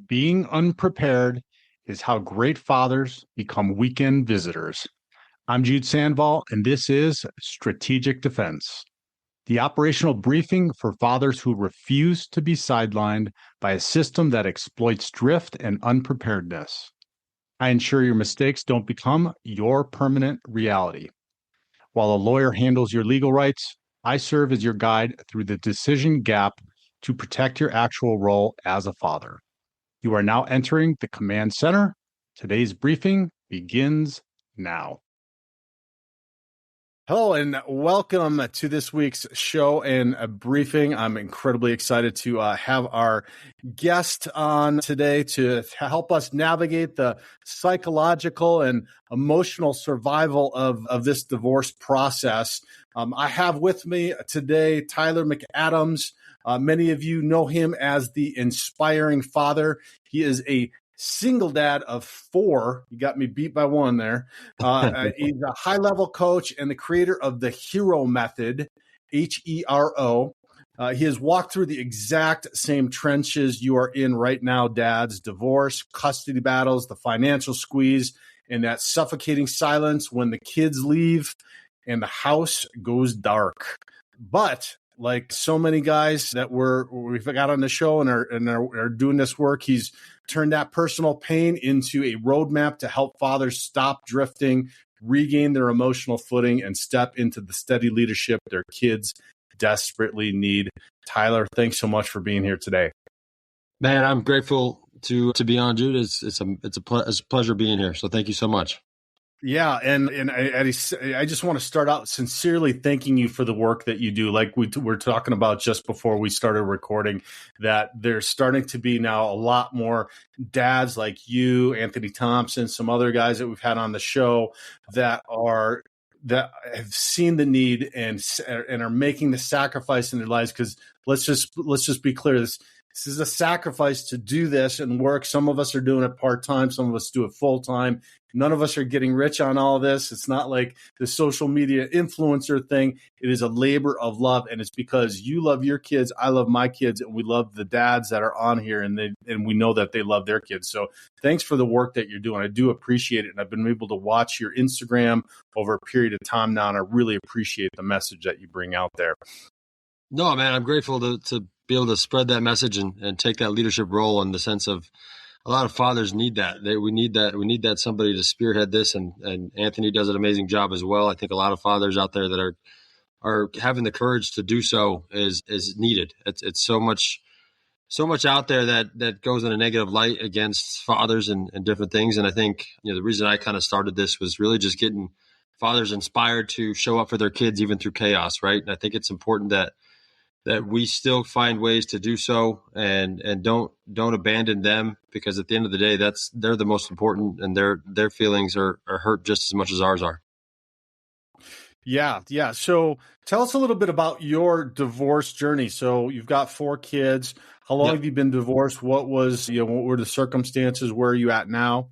Being unprepared is how great fathers become weekend visitors. I'm Jude Sandval, and this is Strategic Defense, the operational briefing for fathers who refuse to be sidelined by a system that exploits drift and unpreparedness. I ensure your mistakes don't become your permanent reality. While a lawyer handles your legal rights, I serve as your guide through the decision gap to protect your actual role as a father. You are now entering the command center. Today's briefing begins now. Hello and welcome to this week's show and a briefing. I'm incredibly excited to have our guest on today to help us navigate the psychological and emotional survival of this divorce process. I have with me today Tyler McAdams. Many of you know him as the Inspiring Father. He is a single dad of 4. You got me beat by 1 there. He's a high-level coach and the creator of the Hero Method, HERO. He has walked through the exact same trenches you are in right now, dads: divorce, custody battles, the financial squeeze, and that suffocating silence when the kids leave and the house goes dark. But like so many guys that we've got on the show and are doing this work, he's turned that personal pain into a roadmap to help fathers stop drifting, regain their emotional footing, and step into the steady leadership their kids desperately need. Tyler, thanks so much for being here today. Man, I'm grateful to be on, Jude. It's a pleasure being here. So thank you so much. Yeah, and I just want to start out sincerely thanking you for the work that you do. Like we're talking about just before we started recording, that there's starting to be now a lot more dads like you, Anthony Thompson, some other guys that we've had on the show that have seen the need and are making the sacrifice in their lives. Because let's just be clear, this is a sacrifice to do this and work. Some of us are doing it part-time. Some of us do it full-time. None of us are getting rich on all this. It's not like the social media influencer thing. It is a labor of love, and it's because you love your kids, I love my kids, and we love the dads that are on here, and we know that they love their kids. So thanks for the work that you're doing. I do appreciate it, and I've been able to watch your Instagram over a period of time now, and I really appreciate the message that you bring out there. No, man, I'm grateful to be able to spread that message and take that leadership role in the sense of a lot of fathers need that. We need that somebody to spearhead this, and Anthony does an amazing job as well. I think a lot of fathers out there that are having the courage to do so is needed. It's so much out there that goes in a negative light against fathers and different things. And I think the reason I kind of started this was really just getting fathers inspired to show up for their kids even through chaos, right? And I think it's important that we still find ways to do so and don't abandon them, because at the end of the day, they're the most important, and their feelings are hurt just as much as ours are. Yeah. So tell us a little bit about your divorce journey. So you've got 4 kids. How long have you been divorced? What were the circumstances? Where are you at now?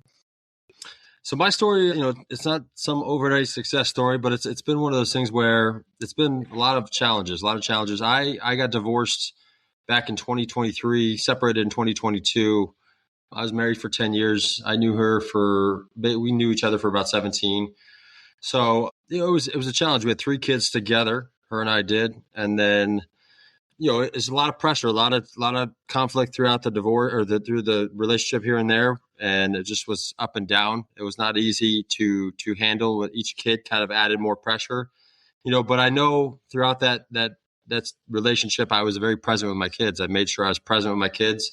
So my story, it's not some overnight success story, but it's been one of those things where it's been a lot of challenges. I got divorced back in 2023, separated in 2022. I was married for 10 years. I knew her we knew each other for about 17. So it was a challenge. We had 3 kids together, her and I did. And then, it's a lot of pressure, a lot of conflict throughout the divorce through the relationship here and there. And it just was up and down. It was not easy to handle. With each kid kind of added more pressure, but I know throughout that relationship, I was very present with my kids. I made sure I was present with my kids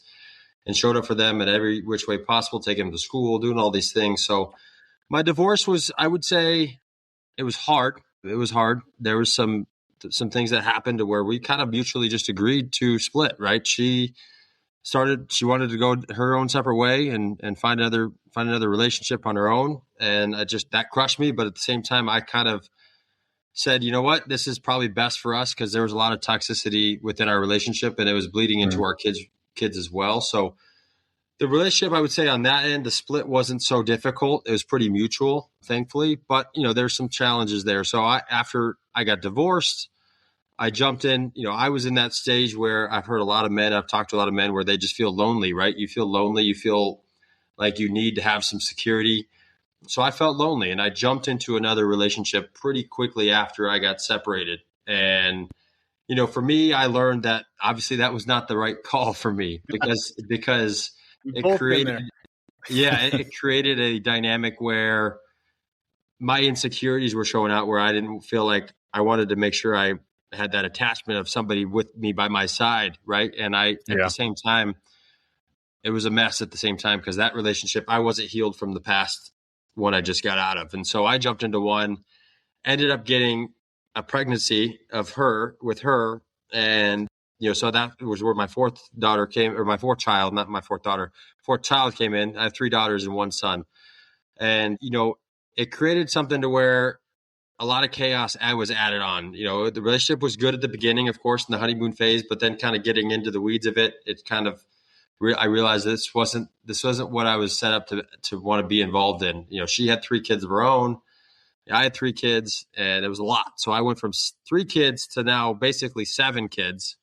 and showed up for them in every which way possible, taking them to school, doing all these things. So my divorce was, I would say, it was hard. There was some things that happened to where we kind of mutually just agreed to split, right? She wanted to go her own separate way and find another relationship on her own. And that crushed me. But at the same time, I kind of said, you know what, this is probably best for us, because there was a lot of toxicity within our relationship, and it was bleeding into our kids as well. So the relationship, I would say on that end, the split wasn't so difficult. It was pretty mutual, thankfully. But, there's some challenges there. So after I got divorced, I jumped in. I was in that stage where I've heard a lot of men, I've talked to a lot of men where they just feel lonely, right? You feel lonely. You feel like you need to have some security. So I felt lonely, and I jumped into another relationship pretty quickly after I got separated. And, for me, I learned that obviously that was not the right call for me because We've it both been created, there. it created a dynamic where my insecurities were showing out, where I didn't feel like I wanted to make sure I had that attachment of somebody with me by my side. Right. And at the Yeah. same time, it was a mess at the same time, because that relationship, I wasn't healed from the past one I just got out of. And so I jumped into one, ended up getting a pregnancy with her. And, so that was where my fourth daughter came, or my fourth child, not my fourth daughter, fourth child came in. I have 3 daughters and 1 son. And, it created something to where a lot of chaos was added on. The relationship was good at the beginning, of course, in the honeymoon phase, but then kind of getting into the weeds of it, it kind of, I realized this wasn't what I was set up to want to be involved in. She had 3 kids of her own. I had 3 kids, and it was a lot. So I went from 3 kids to now basically 7 kids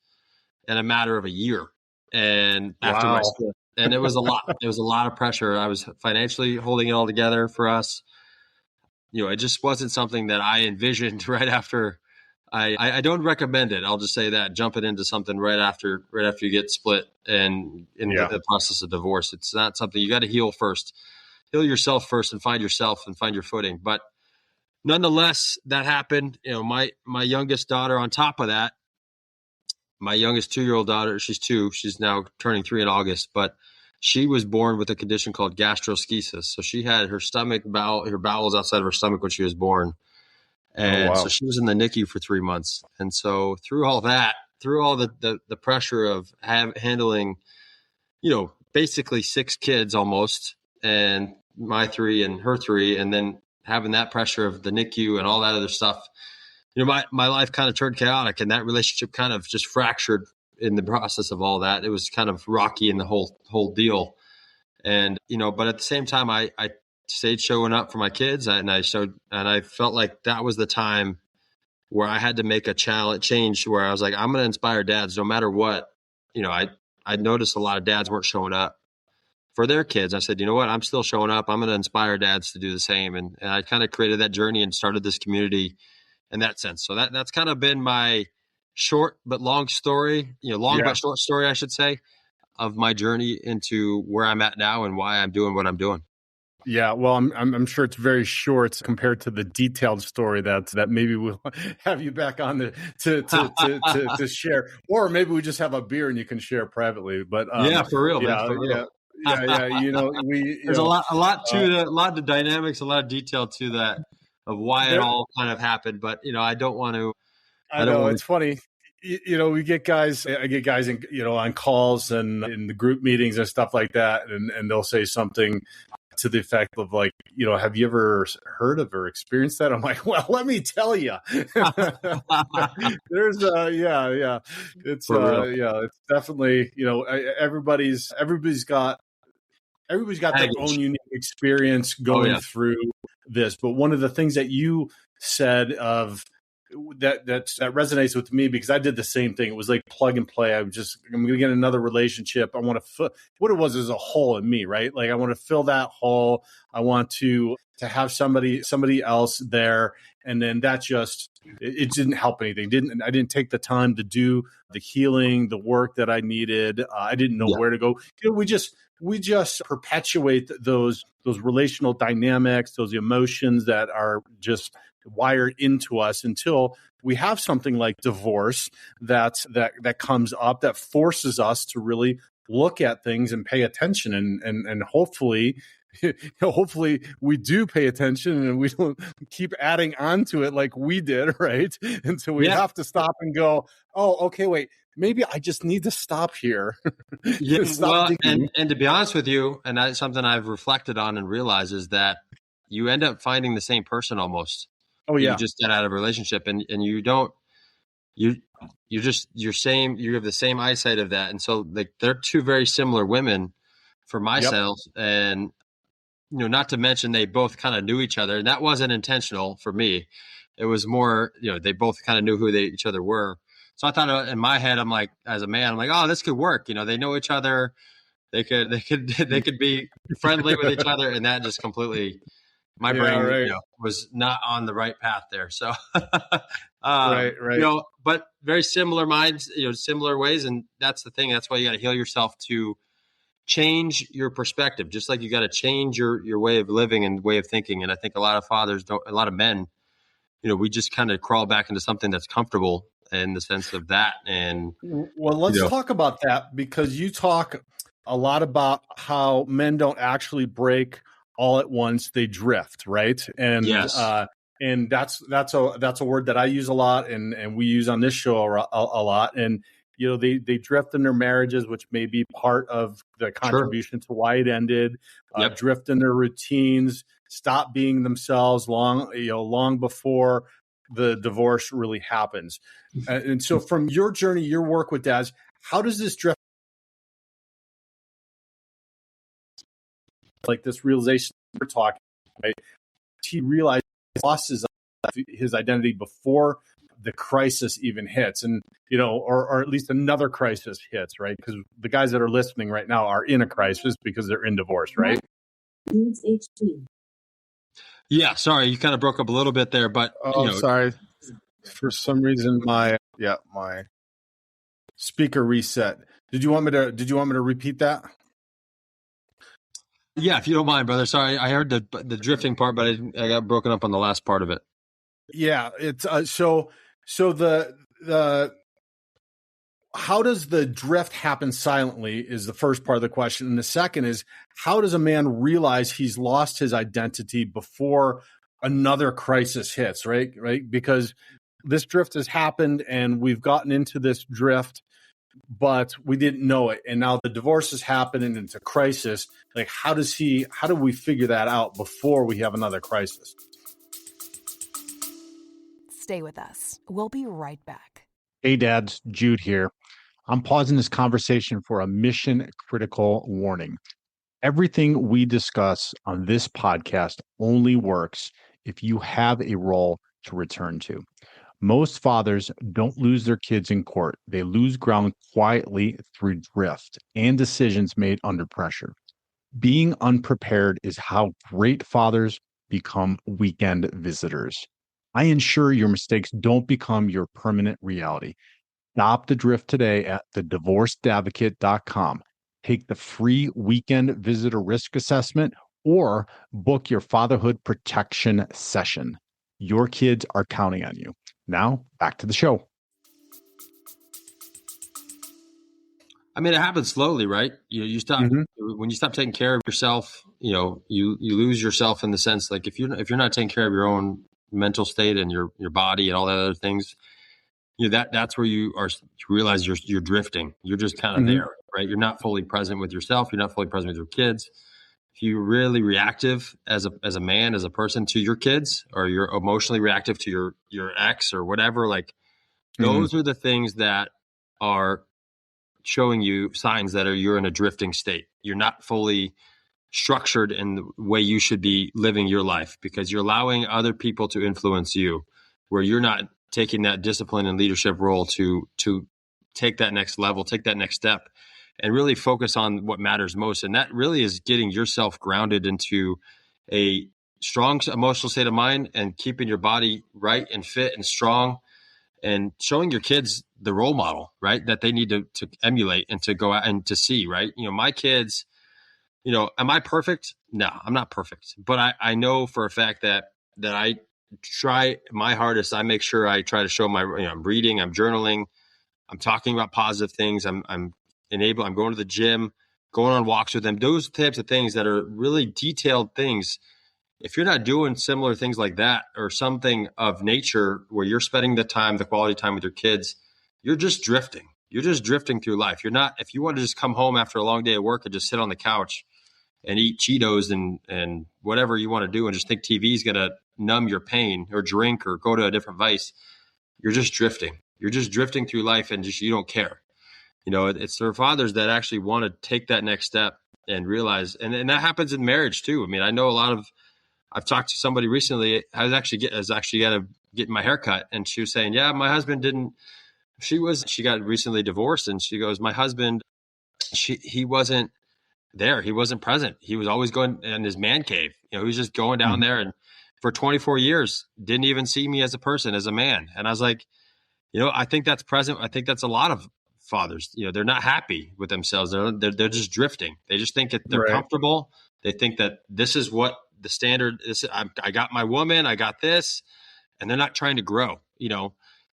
in a matter of a year. And after my Wow. split, and it was a lot. It was a lot of pressure. I was financially holding it all together for us. It just wasn't something that I envisioned right after. I don't recommend it. I'll just say that, jumping into something right after you get split and in Yeah. the process of divorce. It's not something you got to heal first, heal yourself first, and find yourself and find your footing. But nonetheless, that happened. My youngest daughter, on top of that, my youngest 2-year-old daughter, she's 2. She's now turning 3 in August, but she was born with a condition called gastroschisis. So she had her bowels outside of her stomach when she was born. Oh, And wow. so she was in the NICU for 3 months. And so through all that, through all the pressure of handling, basically 6 kids almost, and my 3 and her 3, and then having that pressure of the NICU and all that other stuff, my life kind of turned chaotic, and that relationship kind of just fractured in the process of all that. It was kind of rocky in the whole deal. And, but at the same time, I stayed showing up for my kids, and I felt like that was the time where I had to make a change, where I was like, I'm going to inspire dads no matter what. I noticed a lot of dads weren't showing up for their kids. I said, you know what, I'm still showing up. I'm going to inspire dads to do the same. And I kind of created that journey and started this community in that sense. So that's kind of been my short but long story, long Yeah. but short story, I should say, of my journey into where I'm at now and why I'm doing what I'm doing. Yeah, well, I'm sure it's very short compared to the detailed story that maybe we'll have you back on to share, or maybe we just have a beer and you can share privately. But Yeah, for real, man, yeah, for real. yeah. There's a lot to a lot of dynamics, a lot of detail to that of why it there, all kind of happened. But I don't want to. I know it's funny. We get guys. I get guys in, on calls and in the group meetings and stuff like that, and they'll say something to the effect of like, have you ever heard of or experienced that? I'm like, well, let me tell you. There's yeah. It's For real. it's definitely, everybody's got their own Baggage. unique experience Oh going yeah. through this. But one of the things that you said that resonates with me, because I did the same thing. It was like plug and play. I'm going to get another relationship. I want to what it was is a hole in me, right? Like I want to fill that hole. I want to have somebody else there, and then that just it didn't help anything. I didn't take the time to do the healing, the work that I needed. I didn't know Yeah. where to go. We just perpetuate those relational dynamics, those emotions that are just wired into us until we have something like divorce that comes up that forces us to really look at things and pay attention, and hopefully we do pay attention and we don't keep adding on to it like we did, right? Until we have to stop and go, oh, okay, wait, maybe I just need to stop here. Yeah, Stop thinking. and to be honest with you, and that's something I've reflected on and realized, is that you end up finding the same person almost. Oh You yeah. just get out of a relationship, and you don't you you have the same eyesight of that, and so like they're 2 very similar women for myself, and not to mention they both kind of knew each other, and that wasn't intentional for me. It was more, they both kind of knew who each other were. So I thought in my head, I'm like, as a man, I'm like, oh, this could work. They know each other. They could be friendly with each other. And that just completely, my Yeah, brain, right. was not on the right path there. So, Right. but very similar minds, similar ways. And that's the thing. That's why you got to heal yourself to change your perspective, just like you got to change your way of living and way of thinking. And I think a lot of fathers don't, a lot of men, we just kind of crawl back into something that's comfortable in the sense of that. And Well, let's talk about that, because you talk a lot about how men don't actually break all at once; they drift, right? And yes, and that's a word that I use a lot, and we use on this show a lot. And they drift in their marriages, which may be part of the contribution to why it ended. Yep. Drift in their routines, stop being themselves long before the divorce really happens. And so, from your journey, your work with dads, how does this drift, like this realization we're talking, right? He realized he lost his identity before the crisis even hits, and or at least another crisis hits, right? Because the guys that are listening right now are in a crisis because they're in divorce, right? Yeah, sorry, you kind of broke up a little bit there, but sorry. For some reason, my speaker reset. Did you want me to repeat that? Yeah, if you don't mind, brother. Sorry, I heard the drifting part, but I got broken up on the last part of it. Yeah, it's so the how does the drift happen silently is the first part of the question, and the second is, how does a man realize he's lost his identity before another crisis hits? Right, because this drift has happened, and we've gotten into this drift, but we didn't know it, and now the divorce has happened, and it's a crisis. Like, how do we figure that out before we have another crisis? Stay with us. We'll be right back. Hey, dads, Jude here. I'm pausing this conversation for a mission critical warning. Everything we discuss on this podcast only works if you have a role to return to. Most fathers don't lose their kids in court. They lose ground quietly through drift and decisions made under pressure. Being unprepared is how great fathers become weekend visitors. I ensure your mistakes don't become your permanent reality. Stop the drift today at thedivorcedadvocate.com. Take the free weekend visitor risk assessment or book your fatherhood protection session. Your kids are counting on you. Now, back to the show. I mean, it happens slowly, right? You stop when you stop taking care of yourself. You lose yourself in the sense, like, if you're not taking care of your own mental state and your body and all that other things, that's where you realize you're drifting. You're just kind of there, right? You're not fully present with yourself. You're not fully present with your kids. If you're really reactive as a man, as a person, to your kids, or you're emotionally reactive to your ex or whatever, like, those are the things that are showing you signs that you're in a drifting state. You're not fully structured in the way you should be living your life, because you're allowing other people to influence you, where you're not taking that discipline and leadership role to take that next level, take that next step, and really focus on what matters most. And that really is getting yourself grounded into a strong emotional state of mind, and keeping your body right and fit and strong, and showing your kids the role model, right, that they need to emulate and to go out and to see, right? My kids, am I perfect? No, I'm not perfect, but I know for a fact that I try my hardest. I make sure I try to show I'm reading, I'm journaling, I'm talking about positive things. I'm going to the gym, going on walks with them, those types of things that are really detailed things. If you're not doing similar things like that, or something of nature where you're spending the quality time with your kids, you're just drifting. You're just drifting through life. You're not, if you want to just come home after a long day of work and just sit on the couch and eat Cheetos and whatever you want to do, and just think TV is going to numb your pain, or drink, or go to a different vice, you're just drifting. You're just drifting through life, and you don't care. It's their fathers that actually want to take that next step and realize, and that happens in marriage too. I mean, I know I've talked to somebody recently. I was actually got to get my hair cut, and she was saying, yeah, my husband didn't She got recently divorced, and she goes, my husband, he wasn't there. He wasn't present. He was always going in his man cave. He was just going down there, and for 24 years, didn't even see me as a person, as a man. And I was like, I think that's present. I think that's a lot of fathers. They're not happy with themselves. They're just drifting. They just think that they're comfortable. They think that this is what the standard is. I got my woman, I got this, and they're not trying to grow,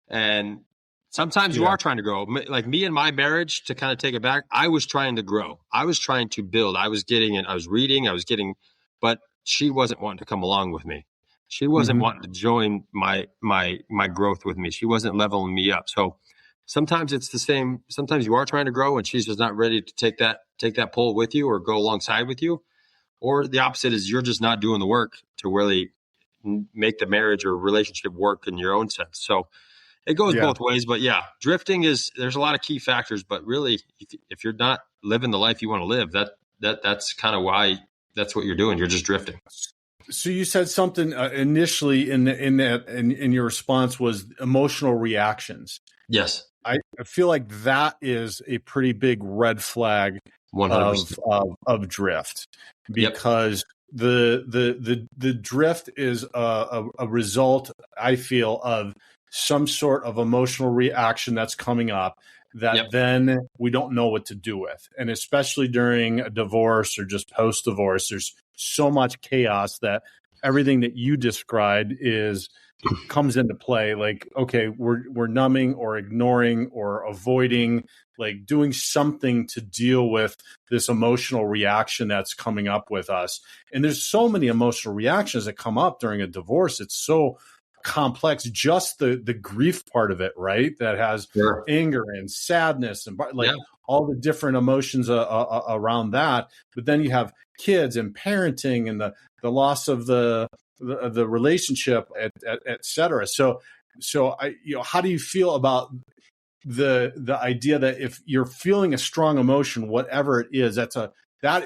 and sometimes you are trying to grow. Like me in my marriage, to kind of take it back, I was trying to grow. I was trying to build. I was reading, but she wasn't wanting to come along with me. She wasn't wanting to join my growth with me. She wasn't leveling me up. So sometimes it's the same. Sometimes you are trying to grow and she's just not ready to take that pull with you or go alongside with you. Or the opposite is you're just not doing the work to really make the marriage or relationship work in your own sense. So it goes both ways, but drifting there's a lot of key factors, but really if you're not living the life you want to live, that's kind of why that's what you're doing. You're just drifting. So you said something initially in your response was emotional reactions. Yes. I feel like that is a pretty big red flag 100%. of drift, because the drift is a result, I feel, of some sort of emotional reaction that's coming up that then we don't know what to do with. And especially during a divorce or just post-divorce, there's so much chaos that everything that you described comes into play. Like, okay, we're numbing or ignoring or avoiding, like doing something to deal with this emotional reaction that's coming up with us. And there's so many emotional reactions that come up during a divorce. It's so complex, just the grief part of it, right? That has anger and sadness and all the different emotions around that. But then you have kids and parenting and the loss of the relationship, et cetera. So how do you feel about the idea that if you're feeling a strong emotion, whatever it is, that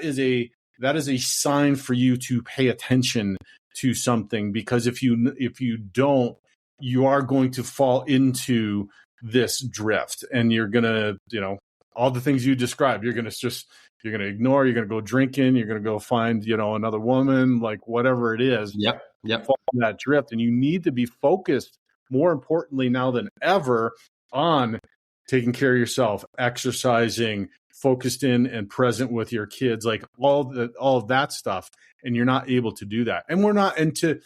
is a sign for you to pay attention to something? Because if you don't, you are going to fall into this drift, and you're gonna, all the things you described, you're gonna ignore, you're gonna go drinking, you're gonna go find, another woman, like whatever it is. Fall in that drift. And you need to be focused, more importantly now than ever, on taking care of yourself, exercising, focused in and present with your kids, like all of that stuff. And you're not able to do that. And we're not, and to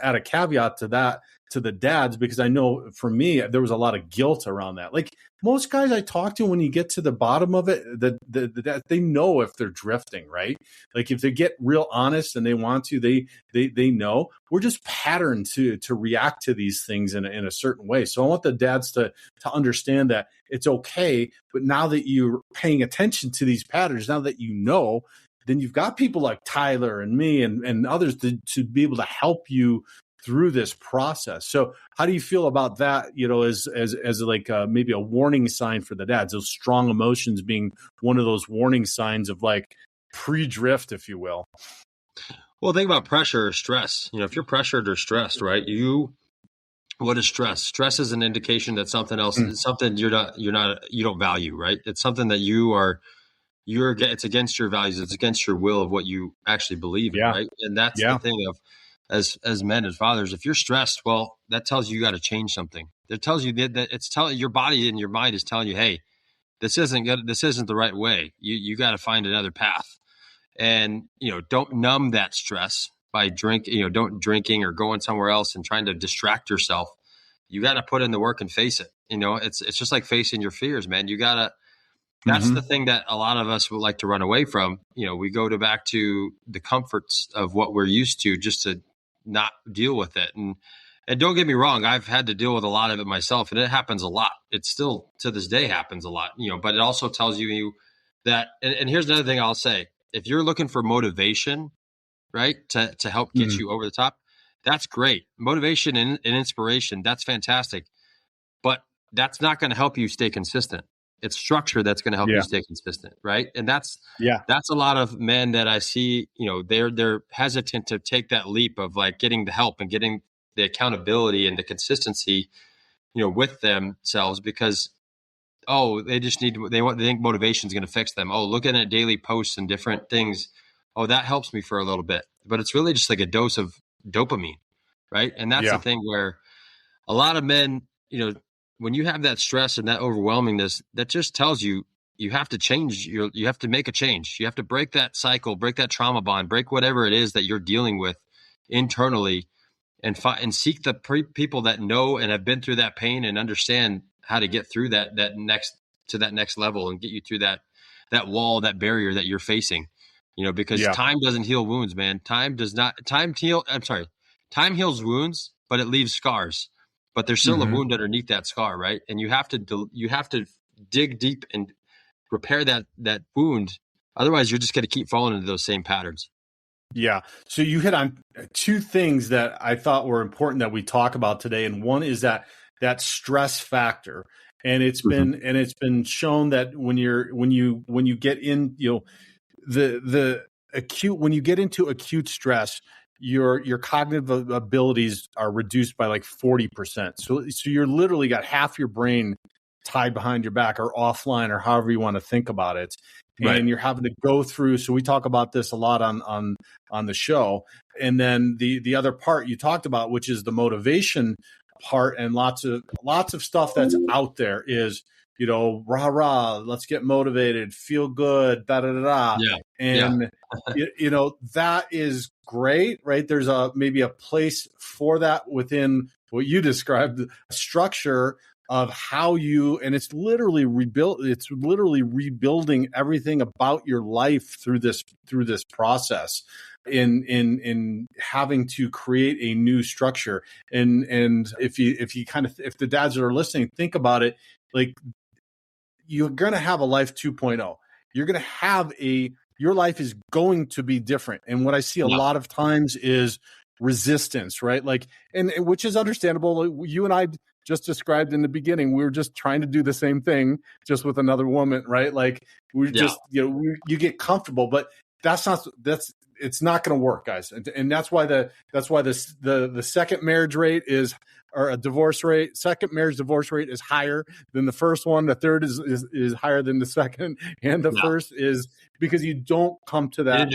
add a caveat to that, to the dads, because I know for me, there was a lot of guilt around that. Like most guys I talk to, when you get to the bottom of it, the they know if they're drifting, right? Like if they get real honest and they want to, they know. We're just patterned to react to these things in a certain way. So I want the dads to understand that it's okay. But now that you're paying attention to these patterns, now that you know, then you've got people like Tyler and me and others to be able to help you through this process. So how do you feel about that, as like maybe a warning sign for the dads, those strong emotions being one of those warning signs of like pre-drift, if you will? Well, think about pressure or stress. If you're pressured or stressed, right? What is stress? Stress is an indication that something else, something you don't value, right? It's something that it's against your values. It's against your will of what you actually believe in, right? And that's the thing of, as men, as fathers, if you're stressed, well, that tells you got to change something. It tells you that it's telling your body and your mind is telling you, hey, this isn't good. This isn't the right way. You got to find another path. And, don't numb that stress by don't drinking or going somewhere else and trying to distract yourself. You got to put in the work and face it. It's just like facing your fears, man. You got to. That's the thing that a lot of us would like to run away from. We go back to the comforts of what we're used to just to not deal with it. And don't get me wrong, I've had to deal with a lot of it myself, and it happens a lot. It still to this day happens a lot, but it also tells you that, and here's another thing I'll say. If you're looking for motivation, right, to help get you over the top, that's great. Motivation and inspiration, that's fantastic. But that's not going to help you stay consistent. It's structure that's going to help you stay consistent, right? And that's a lot of men that I see, they're hesitant to take that leap of like getting the help and getting the accountability and the consistency with themselves because, they just they think motivation is going to fix them. Looking at daily posts and different things. That helps me for a little bit, but it's really just like a dose of dopamine. Right. And that's the thing where a lot of men, when you have that stress and that overwhelmingness, that just tells you, you have to change you have to make a change. You have to break that cycle, break that trauma bond, break whatever it is that you're dealing with internally and seek the people that know and have been through that pain and understand how to get through that next level and get you through that wall, that barrier that you're facing, because time doesn't heal wounds, man. Time heals wounds, but it leaves scars, but there's still a wound underneath that scar. Right. And you have to dig deep and repair that wound. Otherwise you're just going to keep falling into those same patterns. Yeah. So you hit on two things that I thought were important that we talk about today. And one is that stress factor. And it's been shown that when you get in, when you get into acute stress, your cognitive abilities are reduced by like 40%. So you're literally got half your brain tied behind your back or offline or however you want to think about it. And you're having to go through. So we talk about this a lot on the show. And then the other part you talked about, which is the motivation part, and lots of stuff that's out there is, rah, let's get motivated, feel good, da da da da. Yeah. And that is great, right? There's maybe a place for that within what you described, the structure of how and it's literally rebuilding everything about your life through this process in having to create a new structure. And if the dads that are listening, think about it, like you're going to have a life 2.0. You're going to have your life is going to be different. And what I see a lot of times is resistance, right? Like, and which is understandable. You and I just described in the beginning, we were just trying to do the same thing, just with another woman, right? Like we just, you get comfortable, but it's not going to work, guys. And that's why the second marriage rate is, or a divorce rate, second marriage divorce rate is higher than the first one. The third is higher than the second, and the first is because you don't come to that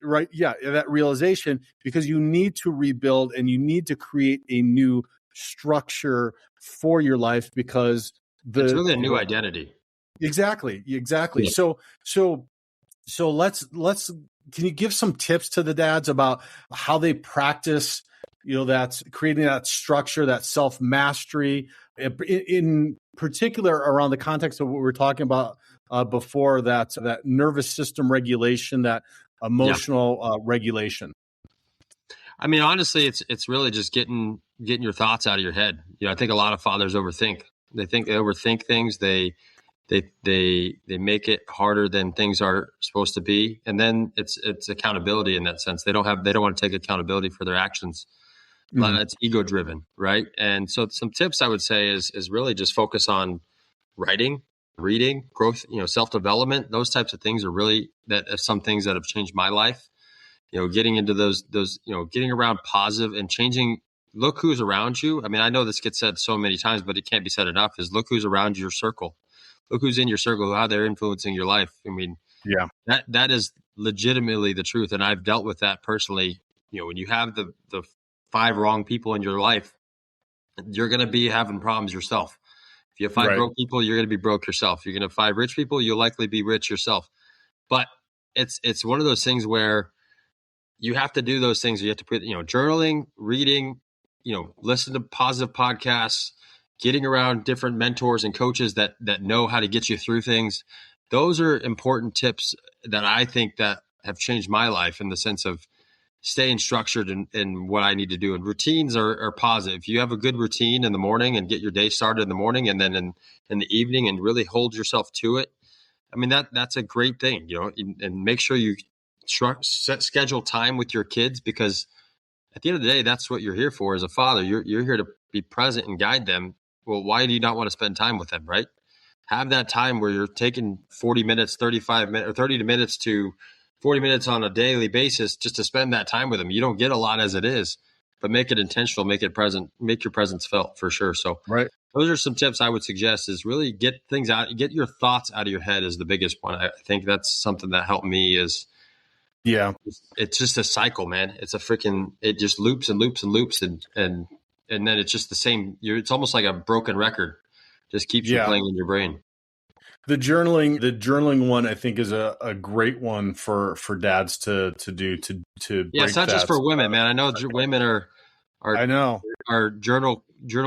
that realization, because you need to rebuild and you need to create a new structure for your life, because it's really a new identity. Exactly. Yeah. So let's can you give some tips to the dads about how they practice, that's creating that structure, that self-mastery, in particular around the context of what we were talking about before, that nervous system regulation, that emotional regulation? I mean, honestly, it's really just getting your thoughts out of your head. I think a lot of fathers overthink. They overthink things. They make it harder than things are supposed to be. And then it's accountability in that sense. They don't want to take accountability for their actions. A lot of it's ego driven, right? And so some tips I would say is really just focus on writing, reading, growth, self-development. Those types of things are some things that have changed my life. Getting into those, getting around positive and changing. Look who's around you. I mean, I know this gets said so many times, but it can't be said enough, is look who's around your circle. Look who's in your circle, how they're influencing your life. I mean, that is legitimately the truth. And I've dealt with that personally. When you have the 5 wrong people in your life, you're going to be having problems yourself. If you have 5 broke people, you're going to be broke yourself. You're going to have 5 rich people, you'll likely be rich yourself. But it's one of those things where you have to do those things. You have to put, journaling, reading, listen to positive podcasts, getting around different mentors and coaches that know how to get you through things. Those are important tips that I think that have changed my life, in the sense of staying structured in what I need to do. And routines are positive. If you have a good routine in the morning and get your day started in the morning, and then in the evening, and really hold yourself to it, I mean, that's a great thing, and make sure you schedule time with your kids, because at the end of the day, that's what you're here for as a father. You're here to be present and guide them. Well, why do you not want to spend time with them, right? Have that time where you're taking 40 minutes, 35 minutes, or 30 minutes to 40 minutes on a daily basis just to spend that time with them. You don't get a lot as it is, but make it intentional, make it present, make your presence felt for sure. So Right. those are some tips I would suggest, is really get things out, get your thoughts out of your head is the biggest one. I think that's something that helped me is, Yeah. it's just a cycle, man. It's a freaking, it just loops and loops and loops. And then it's just the same. It's almost like a broken record, just keeps Yeah. replaying in your brain. The journaling one, I think, is a great one for dads to do to Yeah. It's not just for women, man. I know women are I know are journal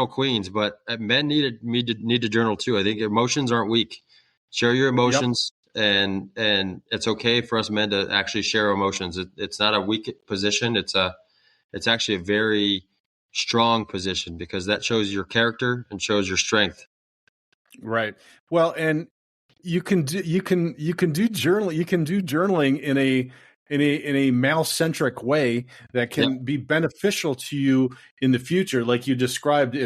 queens, but men need to journal too. I think emotions aren't weak. Share your emotions, and it's okay for us men to actually share emotions. It's not a weak position. It's actually a very strong position, because that shows your character and shows your strength. Right. Well, and you can do journaling in a male-centric way that can be beneficial to you in the future, like you described.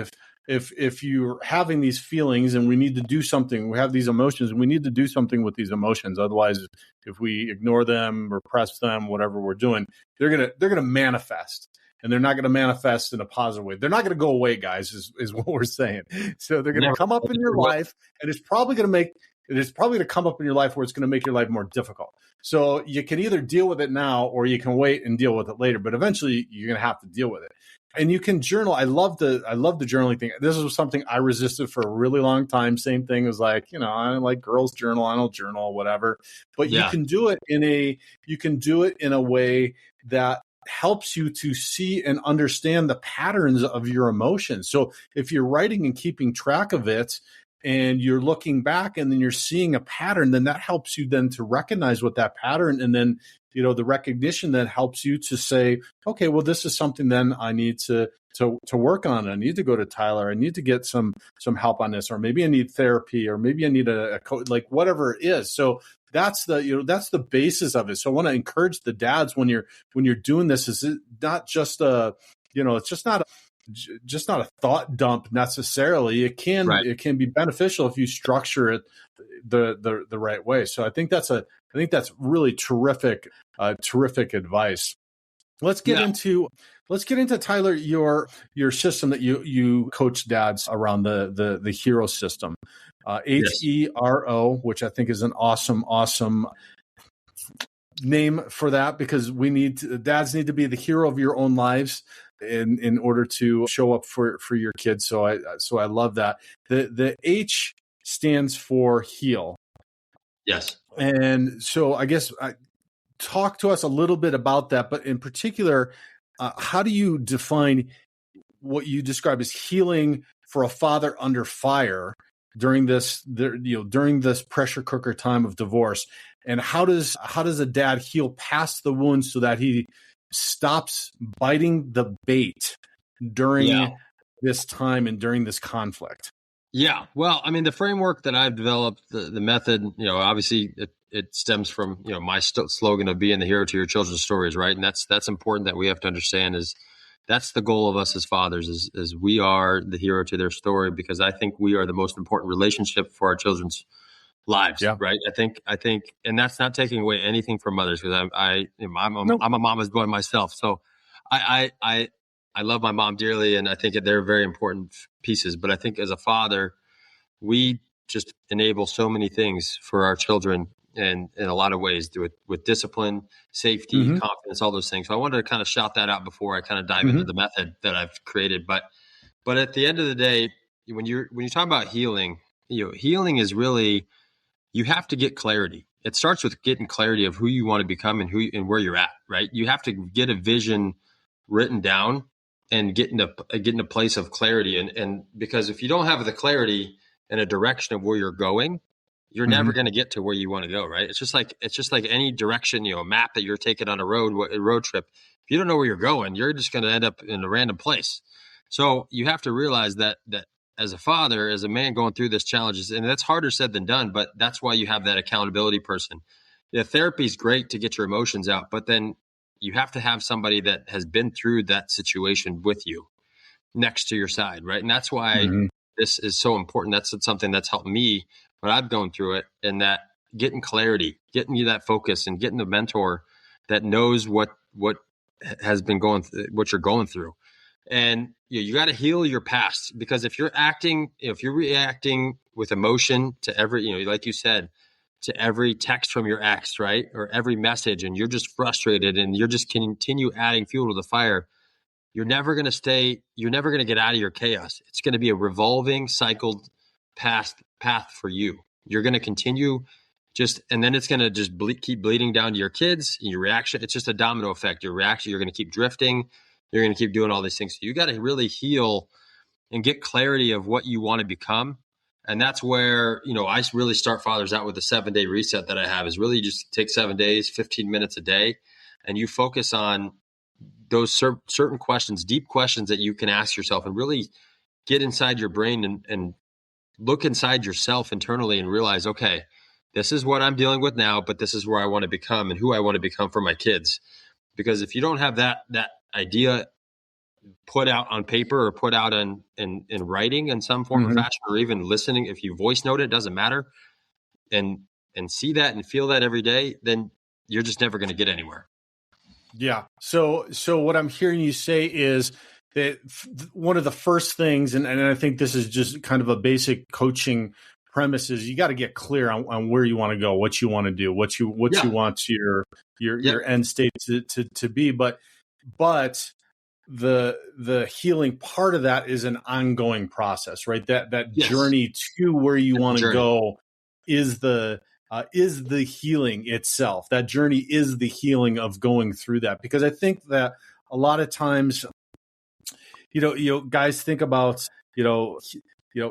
If you're having these feelings and we need to do something, we have these emotions and we need to do something with these emotions. Otherwise, if we ignore them, repress them, whatever we're doing, they're gonna manifest. And they're not going to manifest in a positive way. They're not going to go away, guys, is what we're saying. So they're going to come up in your life, and it's probably going to come up in your life where it's going to make your life more difficult. So you can either deal with it now, or you can wait and deal with it later. But eventually, you're going to have to deal with it. And you can journal. I love the journaling thing. This was something I resisted for a really long time. Same thing as I don't like girls journal. I don't journal, whatever. But you can do it in a way that helps you to see and understand the patterns of your emotions. So if you're writing and keeping track of it, and you're looking back and then you're seeing a pattern, then that helps you then to recognize what that pattern, and then the recognition that helps you to say, okay, well, this is something then I need to work on. I need to go to Tyler. I need to get some help on this, or maybe I need therapy, or maybe I need a coach, like whatever it is. So that's the basis of it. So I want to encourage the dads when you're doing this, is it not just it's just not a thought dump necessarily. It can be beneficial if you structure it the right way. So I think that's really terrific advice. Let's get into Tyler, your system that you coach dads around, the HERO system. HERO, which I think is an awesome name for that, because dads need to be the hero of your own lives in order to show up for your kids. So I love that. The H stands for heal. Yes. And so I guess talk to us a little bit about that, but in particular, how do you define what you describe as healing for a father under fire during this pressure cooker time of divorce? And how does a dad heal past the wounds so that he stops biting the bait during this time and during this conflict? Yeah. Well, I mean, the framework that I've developed, the method, obviously it stems from, my slogan of being the hero to your children's stories. Right. And that's important, that we have to understand, is that's the goal of us as fathers, is we are the hero to their story, because I think we are the most important relationship for our children's lives. Yeah. Right. I think, and that's not taking away anything from mothers, because I'm a mama's boy myself. So I love my mom dearly, and I think they're very important pieces. But I think as a father, we just enable so many things for our children, and in a lot of ways, with discipline, safety, confidence, all those things. So I wanted to kind of shout that out before I kind of dive into the method that I've created. But at the end of the day, when you talk about healing, healing is really, you have to get clarity. It starts with getting clarity of who you want to become and where you're at. Right. You have to get a vision written down and get in a place of clarity. And because if you don't have the clarity and a direction of where you're going, you're never going to get to where you want to go. Right. It's just like any direction, a map that you're taking on a road trip. If you don't know where you're going, you're just going to end up in a random place. So you have to realize that as a father, as a man going through this challenges, and that's harder said than done, but that's why you have that accountability person. Therapy is great to get your emotions out, but then you have to have somebody that has been through that situation with you next to your side. Right. And that's why this is so important. That's something that's helped me when I've gone through it, and that getting clarity, getting you that focus, and getting the mentor that knows what has been what you're going through. And you got to heal your past, because if you're reacting with emotion to every, like you said, to every text from your ex, right? Or every message, and you're just frustrated and you're just continue adding fuel to the fire, you're never going to get out of your chaos. It's going to be a revolving cycled path for you. You're going to continue and then it's going to just keep bleeding down to your kids, your reaction. It's just a domino effect. Your reaction, you're going to keep drifting. You're going to keep doing all these things. So you got to really heal and get clarity of what you want to become. And that's where, I really start fathers out with a 7-day reset that I have, is really just take 7 days, 15 minutes a day. And you focus on those certain questions, deep questions that you can ask yourself, and really get inside your brain and look inside yourself internally and realize, okay, this is what I'm dealing with now, but this is where I want to become and who I want to become for my kids. Because if you don't have that idea put out on paper or put out in writing in some form or fashion, or even listening, if you voice note it, doesn't matter, and see that and feel that every day, then you're just never going to get anywhere. Yeah. So what I'm hearing you say is that one of the first things, and I think this is just kind of a basic coaching premise, is you got to get clear on where you want to go, what you want to do, what you want your end state to be. But the healing part of that is an ongoing process, right? That journey to where you want to go is the healing itself. That journey is the healing of going through that. Because I think that a lot of times, guys think about,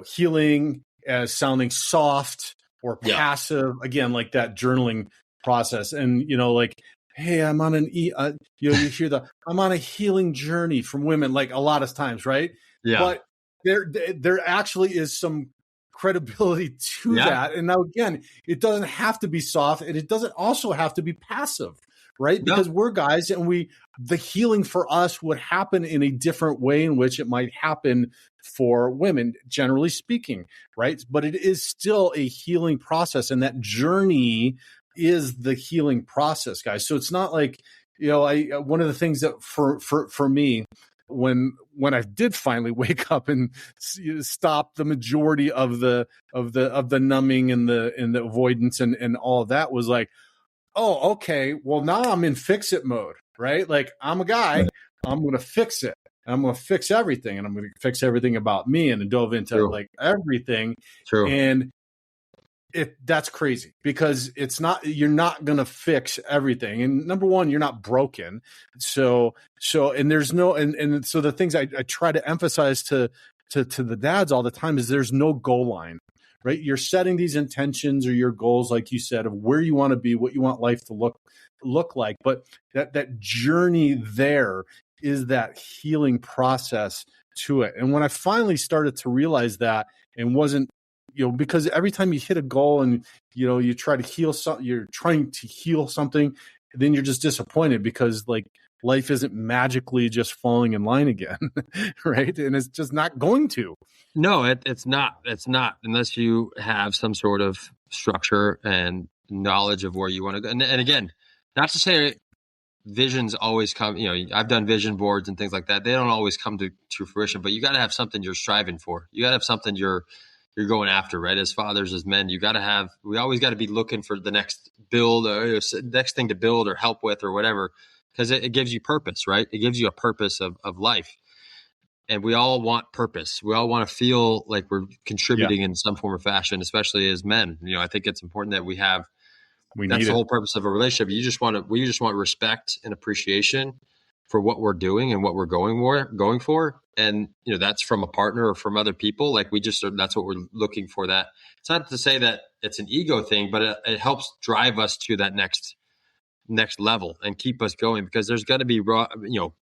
healing as sounding soft or passive, again, like that journaling process. And, like, hey, I'm on you hear I'm on a healing journey from women, like a lot of times, right? Yeah. But there actually is some credibility to that. And now, again, it doesn't have to be soft, and it doesn't also have to be passive, right? Because we're guys, and the healing for us would happen in a different way in which it might happen for women, generally speaking, right? But it is still a healing process, and that journey is the healing process, guys. So it's not like, one of the things that for me, when I did finally wake up and stop the majority of the numbing and the avoidance and all of that, was like, oh, okay, well, now I'm in fix it mode, right? Like, I'm a guy, I'm going to fix it. I'm going to fix everything, and I'm going to fix everything about me, and dove into like everything. True. And that's crazy, because you're not going to fix everything. And number one, you're not broken. So, and there's no, and so the things I try to emphasize to the dads all the time is there's no goal line, right? You're setting these intentions or your goals, like you said, of where you want to be, what you want life to look like. But that journey there is that healing process to it. And when I finally started to realize that, and wasn't, because every time you hit a goal and, you try to heal something, you're trying to heal something, then you're just disappointed, because like life isn't magically just falling in line again. Right. And it's just not going to. No, it's not. It's not, unless you have some sort of structure and knowledge of where you want to go. And again, not to say visions always come, I've done vision boards and things like that. They don't always come to fruition, but you got to have something you're striving for. You got to have something you're going after, right? As fathers, as men, we always got to be looking for the next build, or next thing to build or help with or whatever, because it gives you purpose, right? It gives you a purpose of life. And we all want purpose. We all want to feel like we're contributing in some form or fashion, especially as men. I think it's important that that's the whole purpose of a relationship. We just want respect and appreciation for what we're doing and what we're going for. And, that's from a partner or from other people. Like that's what we're looking for. That it's not to say that it's an ego thing, but it helps drive us to that next level and keep us going, because there's going to be,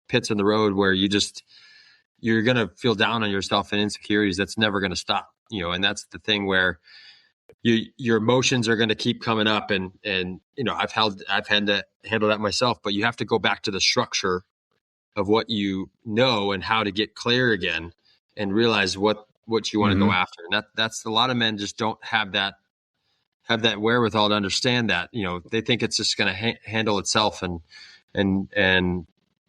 pits in the road where you're going to feel down on yourself and insecurities. That's never going to stop, and that's the thing where your emotions are going to keep coming up, and I've had to handle that myself, but you have to go back to the structure of what you know and how to get clear again and realize what you want to go after. And that's a lot of men just don't have that wherewithal to understand that. They think it's just going to handle itself, and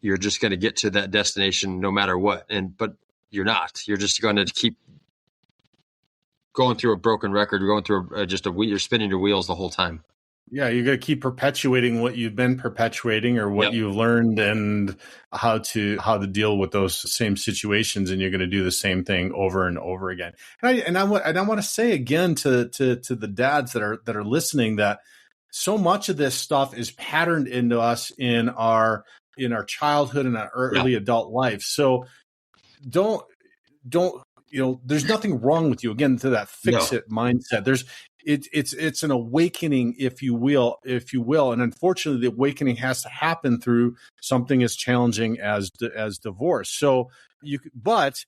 you're just going to get to that destination no matter what. But you're not. You're just going to keep going through a broken record. You're going through you're spinning your wheels the whole time. Yeah, you're going to keep perpetuating what you've been perpetuating or what you've learned and how to deal with those same situations, and you're going to do the same thing over and over again. And I want to say again to the dads that are listening that so much of this stuff is patterned into us in our childhood and our early adult life. So don't there's nothing wrong with you. Again, to that fix it mindset. It's an awakening, if you will. And unfortunately, the awakening has to happen through something as challenging as divorce. So but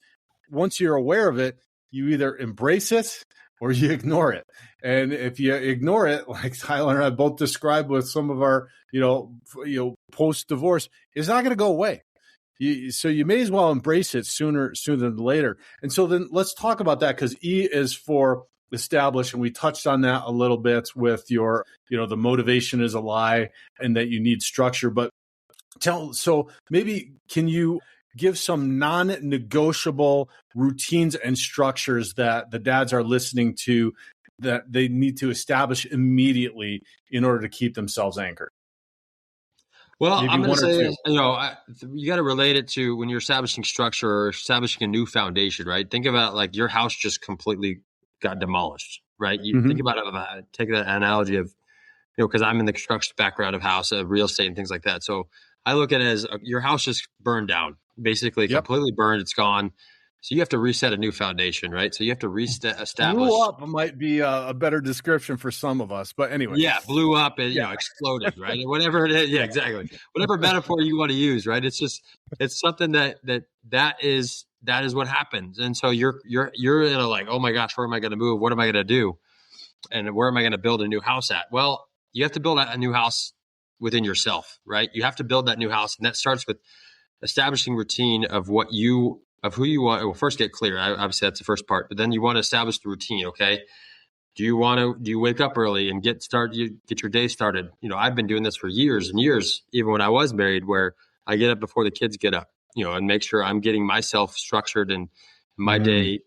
once you're aware of it, you either embrace it or you ignore it. And if you ignore it, like Tyler and I both described with some of our, post-divorce, it's not going to go away. So you may as well embrace it sooner than later. And so then let's talk about that, because E is for establish, and we touched on that a little bit with your, the motivation is a lie and that you need structure. But so maybe can you give some non-negotiable routines and structures that the dads are listening to that they need to establish immediately in order to keep themselves anchored? Well, maybe I'm going to say, you got to relate it to when you're establishing structure or establishing a new foundation, right? Think about like your house just completely got demolished, right? You think about it, take that analogy of, because I'm in the construction background of house, real estate and things like that. So I look at it as your house just burned down, basically completely burned. It's gone. So you have to reset a new foundation, right? So you have to establish. Blew up might be a better description for some of is, but anyway. Yeah, blew up and exploded, right? And whatever it is, yeah, exactly. Whatever metaphor you want to use, right? It's something that is what happens. And so you're in a like, oh my gosh, where am I going to move? What am I going to do? And where am I going to build a new house at? Well, you have to build a new house within yourself, right? You have to build that new house, and that starts with establishing routine of who you want. Well, first get clear. Obviously, that's the first part. But then you want to establish the routine. Okay, do you wake up early and get your day started? I've been doing this for years and years, even when I was married, where I get up before the kids get up. And make sure I'm getting myself structured and my day,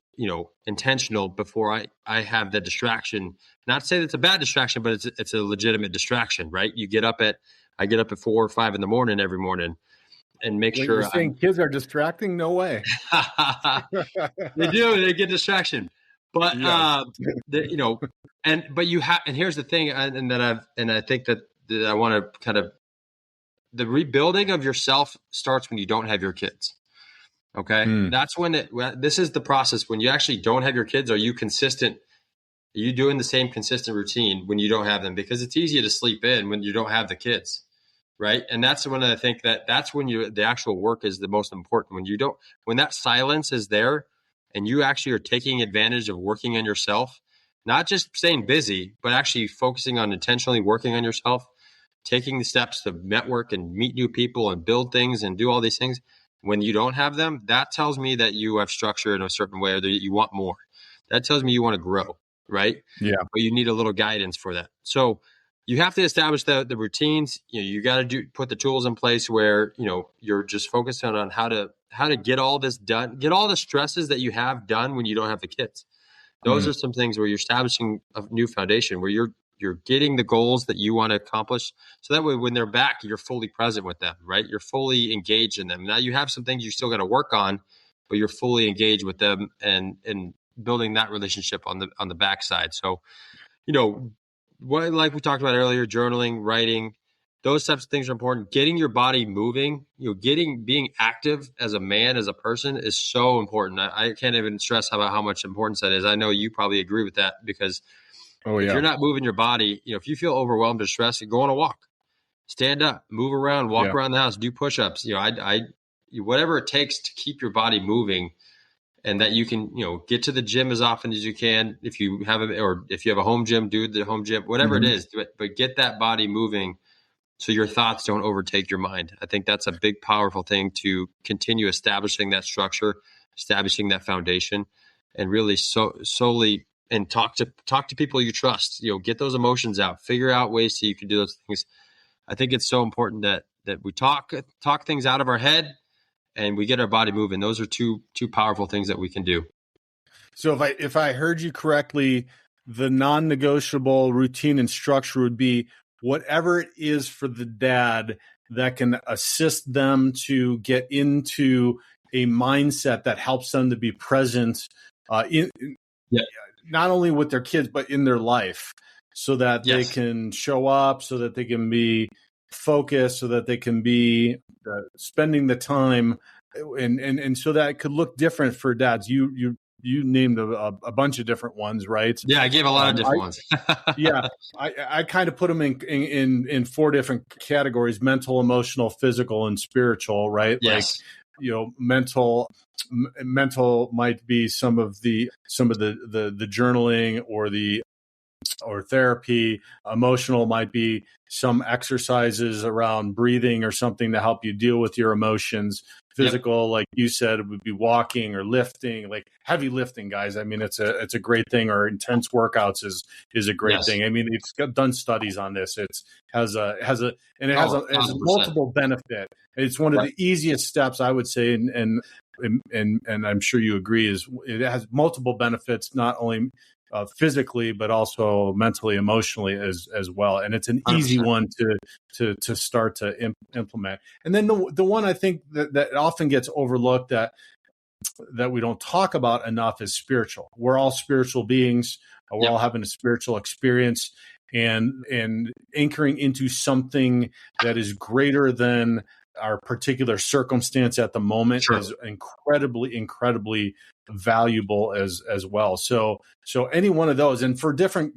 intentional before I have the distraction. Not to say that's a bad distraction, but it's a legitimate distraction, right? I get up at 4 or 5 in the morning every morning. And make sure you're saying kids are distracting? No way. They do. They get distraction, but but you have. And here's the thing, and I think that I want to kind of the rebuilding of yourself starts when you don't have your kids. Okay, that's when this is the process when you actually don't have your kids. Are you consistent? Are you doing the same consistent routine when you don't have them? Because it's easier to sleep in when you don't have the kids. Right. And that's when I think that's when the actual work is the most important. When that silence is there and you actually are taking advantage of working on yourself, not just staying busy, but actually focusing on intentionally working on yourself, taking the steps to network and meet new people and build things and do all these things. When you don't have them, that tells me that you have structure in a certain way or that you want more. That tells me you want to grow. Right. Yeah. But you need a little guidance for that. So you have to establish the routines. You got to put the tools in place where, you're just focused on how to get all this done, get all the stresses that you have done when you don't have the kids. Those are some things where you're establishing a new foundation where you're getting the goals that you want to accomplish. So that way, when they're back, you're fully present with them, right? You're fully engaged in them. Now you have some things you still got to work on, but you're fully engaged with them and building that relationship on the backside. So, like we talked about earlier, journaling, writing, those types of things are important. Getting your body moving, being active as a man, as a person is so important. I can't even stress how much importance that is. I know you probably agree with that because if you're not moving your body, if you feel overwhelmed or stressed, go on a walk, stand up, move around, walk around the house, do push-ups. Whatever it takes to keep your body moving. And that you can, get to the gym as often as you can. If you have a home gym, do the home gym, whatever it is, but get that body moving so your thoughts don't overtake your mind. I think that's a big, powerful thing to continue establishing that structure, establishing that foundation, and really solely and talk to people you trust. Get those emotions out, figure out ways so you can do those things. I think it's so important that that we talk things out of our head and we get our body moving. Those are two powerful things that we can do. So if I heard you correctly, the non-negotiable routine and structure would be whatever it is for the dad that can assist them to get into a mindset that helps them to be present not only with their kids, but in their life, so that they can show up, so that they can be focused, so that they can be spending the time, and so that it could look different for dads. You named a bunch of different ones, right? Yeah, I gave a lot of different ones. I kind of put them in 4 different categories: mental, emotional, physical, and spiritual, right? Yes. Like, mental might be some of the journaling or therapy. Emotional might be some exercises around breathing or something to help you deal with your emotions. Physical, like you said, would be walking or lifting, like heavy lifting, guys. I mean, it's a great thing. Or intense workouts is a great thing. I mean, it's done studies on this. It has multiple benefit. It's one of the easiest steps, I would say, and I'm sure you agree, is it has multiple benefits, not only physically, but also mentally, emotionally as well. And it's an easy 100%. One to start to implement. And then the one I think that often gets overlooked that we don't talk about enough is spiritual. We're all spiritual beings. We're all having a spiritual experience, and anchoring into something that is greater than our particular circumstance at the moment is incredibly valuable as well. So any one of those, and for different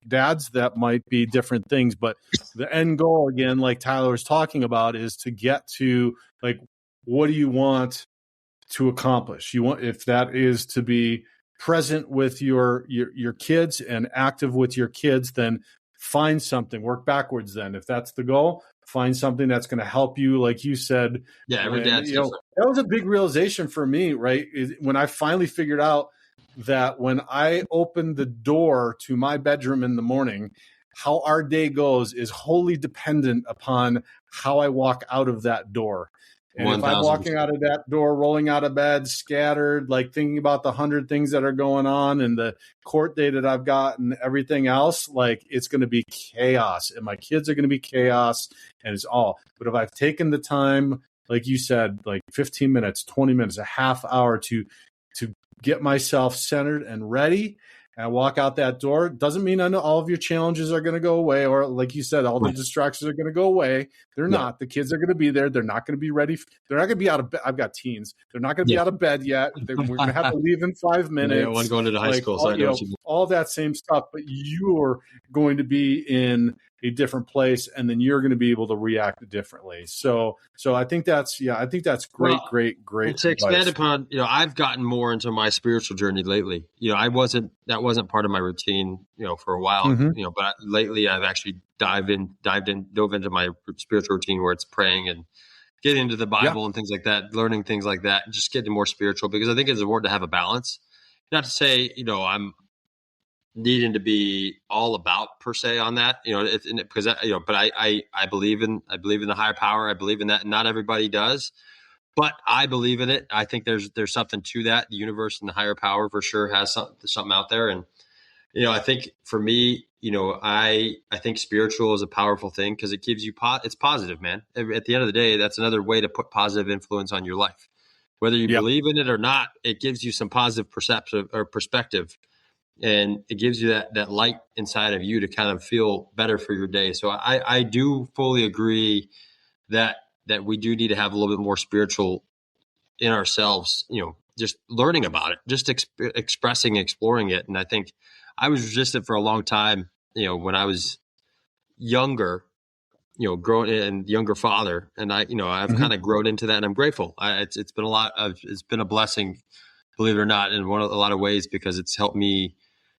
dads, that might be different things, but the end goal, again, like Tyler was talking about, is to get to, like, what do you want to accomplish? If that is to be present with your kids and active with your kids, then find something, work backwards. Then if that's the goal, find something that's going to help you, like you said. Every dad's different. That was a big realization for me, right? When I finally figured out that when I opened the door to my bedroom in the morning, how our day goes is wholly dependent upon how I walk out of that door. And 1,000%. If I'm walking out of that door, rolling out of bed, scattered, like thinking about the 100 things that are going on and the court date that I've got and everything else, like, it's going to be chaos, and my kids are going to be chaos, and it's all. But if I've taken the time, like you said, like 15 minutes, 20 minutes, a half hour to get myself centered and ready, and I walk out that door, doesn't mean I know all of your challenges are going to go away, or like you said, all the distractions are going to go away. They're not. The kids are going to be there. They're not going to be ready. They're not going to be out of bed. I've got teens. They're not going to be out of bed yet. We're going to have to leave in 5 minutes. One going into high school, so I know what you mean. All that same stuff, but you're going to be in a different place, and then you're going to be able to react differently. So I think that's great. And to expand upon, I've gotten more into my spiritual journey lately. That wasn't part of my routine, for a while, but lately I've actually dove into my spiritual routine, where it's praying and getting into the Bible and things like that, learning things like that, and just getting more spiritual, because I think it's important to have a balance. Not to say, I'm needing to be all about per se on that, because but I believe in the higher power. I believe in that, and not everybody does, but I believe in it. I think there's something to that. The universe and the higher power for sure has something out there. And, I think for me, I think spiritual is a powerful thing, because it gives you, it's positive, man. At the end of the day, that's another way to put positive influence on your life. Whether you believe in it or not, it gives you some positive perspective. And it gives you that light inside of you to kind of feel better for your day. So I do fully agree that we do need to have a little bit more spiritual in ourselves, just learning about it, just expressing, exploring it. And I think I was resistant for a long time, when I was younger, growing and younger father. And I've kind of grown into that, and I'm grateful. It's been a blessing, believe it or not, in a lot of ways, because it's helped me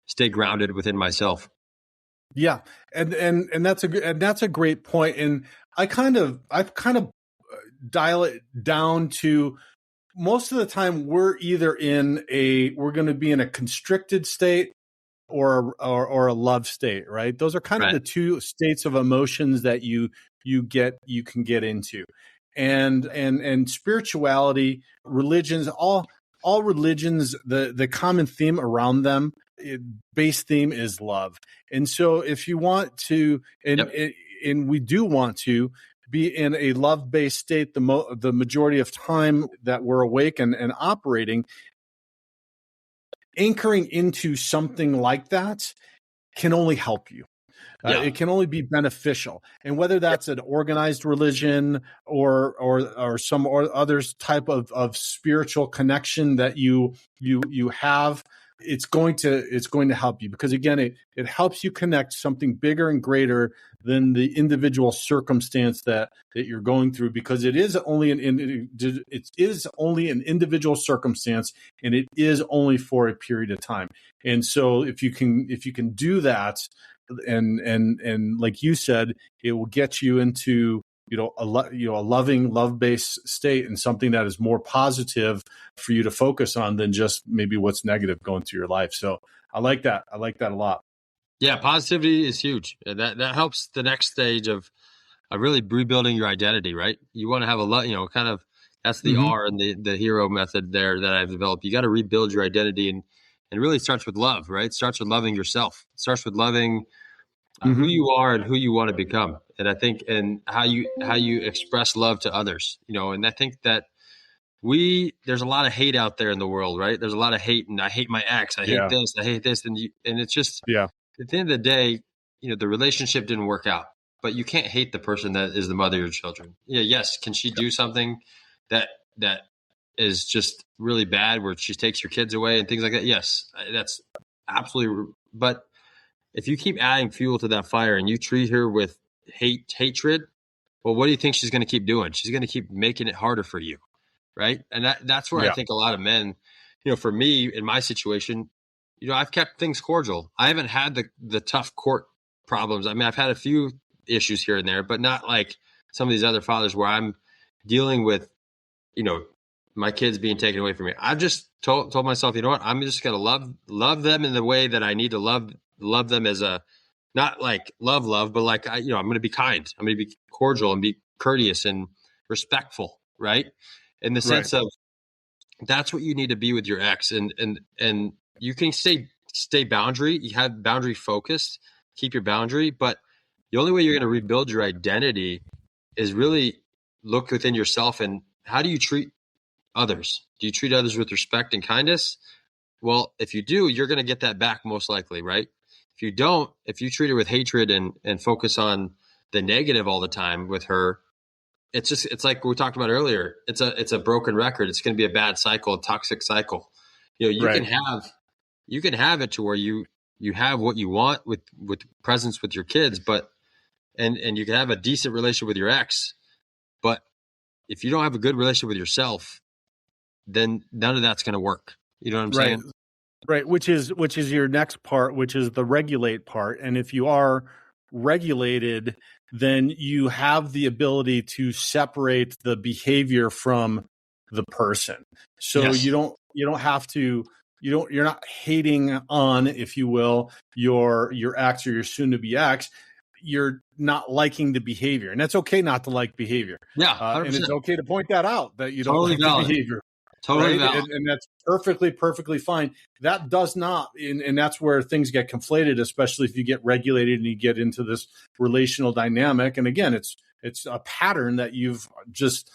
stay grounded within myself. Yeah. And that's a great point. And I've kind of dial it down to, most of the time we're either we're going to be in a constricted state, or a love state, right? Those are kind of Right. the two states of emotions that you can get into. And spirituality, religions, all religions, the common theme around them, base theme is love. And so if you want to, and we do want to be in a love-based state the majority of time that we're awake and operating, anchoring into something like that can only help you. It can only be beneficial. And whether that's an organized religion or some or other type of spiritual connection that you have, it's going to help you, because again, it helps you connect something bigger and greater than the individual circumstance that you're going through, because it is only an individual circumstance, and it is only for a period of time. And so if you can do that, and like you said, it will get you into a loving, love-based state, and something that is more positive for you to focus on than just maybe what's negative going through your life. So I like that a lot. Yeah, positivity is huge. That helps the next stage of really rebuilding your identity, right? You want to have kind of, that's the R and the hero method there that I've developed. You got to rebuild your identity, and really starts with love, right? It starts with loving yourself. It starts with loving who you are and who you want to become. And I think, and how you express love to others, and I think that there's a lot of hate out there in the world, right? There's a lot of hate, and I hate my ex. I hate this. And it's just, at the end of the day, the relationship didn't work out, but you can't hate the person that is the mother of your children. Yeah. Yes. Can she do something that is just really bad, where she takes your kids away and things like that? Yes, that's absolutely. But if you keep adding fuel to that fire and you treat her with hatred, well, what do you think she's going to keep doing? She's going to keep making it harder for you, right? And that's where I think a lot of men, for me, in my situation, I've kept things cordial. I haven't had the tough court problems. I mean, I've had a few issues here and there, but not like some of these other fathers where I'm dealing with, my kids being taken away from me. I've just told myself, you know what? I'm just going to love them in the way that I need to love them, as a, not like love, but like, I'm going to be kind. I'm going to be cordial and be courteous and respectful, right? In the sense of, that's what you need to be with your ex. And you can stay boundary. You have boundary focused, keep your boundary, but the only way you're going to rebuild your identity is really look within yourself. And how do you treat others? Do you treat others with respect and kindness? Well, if you do, you're going to get that back most likely, right? If you don't, if you treat her with hatred and focus on the negative all the time with her, it's like we talked about earlier. It's a broken record. It's going to be a bad cycle, a toxic cycle. You can have it to where you have what you want with presence with your kids, but and you can have a decent relationship with your ex, but if you don't have a good relationship with yourself, then none of that's going to work. You know what I'm saying? Right. Which is your next part, which is the regulate part. And if you are regulated, then you have the ability to separate the behavior from the person. So you don't have to, you're not hating on, if you will, your ex or your soon to be ex. You're not liking the behavior, and that's okay not to like behavior. Yeah. And it's okay to point that out, that you don't like the behavior. Totally valid. And that's perfectly fine. That does not, and that's where things get conflated, especially if you get regulated and you get into this relational dynamic. And again, it's a pattern that you've just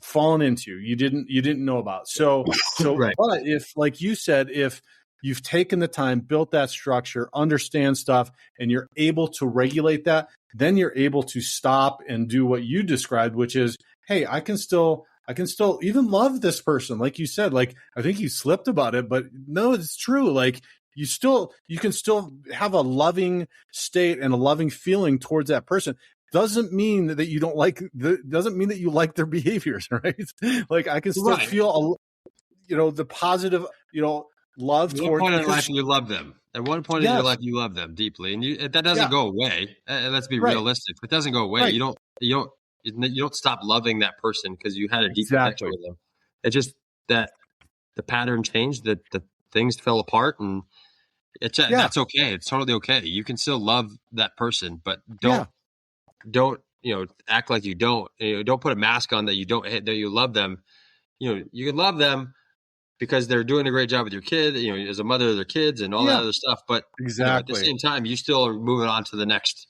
fallen into. You didn't know about. So right. But if, like you said, if you've taken the time, built that structure, understand stuff, and you're able to regulate that, then you're able to stop and do what you described, which is, hey, I can still even love this person. Like you said, like, I think you slipped about it, but no, it's true. Like, you can still have a loving state and a loving feeling towards that person. Doesn't mean that you don't like, doesn't mean that you like their behaviors, right? Like, I can still feel, the positive, love towards. At one point in your life, you love them. At one point in your life, you love them deeply, and that doesn't go away. Let's be realistic. It doesn't go away. Right. You don't stop loving that person because you had a deep connection with them. It's just that the pattern changed, that the things fell apart, and That's okay. It's totally okay. You can still love that person, but don't act like you don't. Don't put a mask on that you don't that you love them. You can love them because they're doing a great job with your kid. As a mother of their kids and all that other stuff. But at the same time, you still are moving on to the next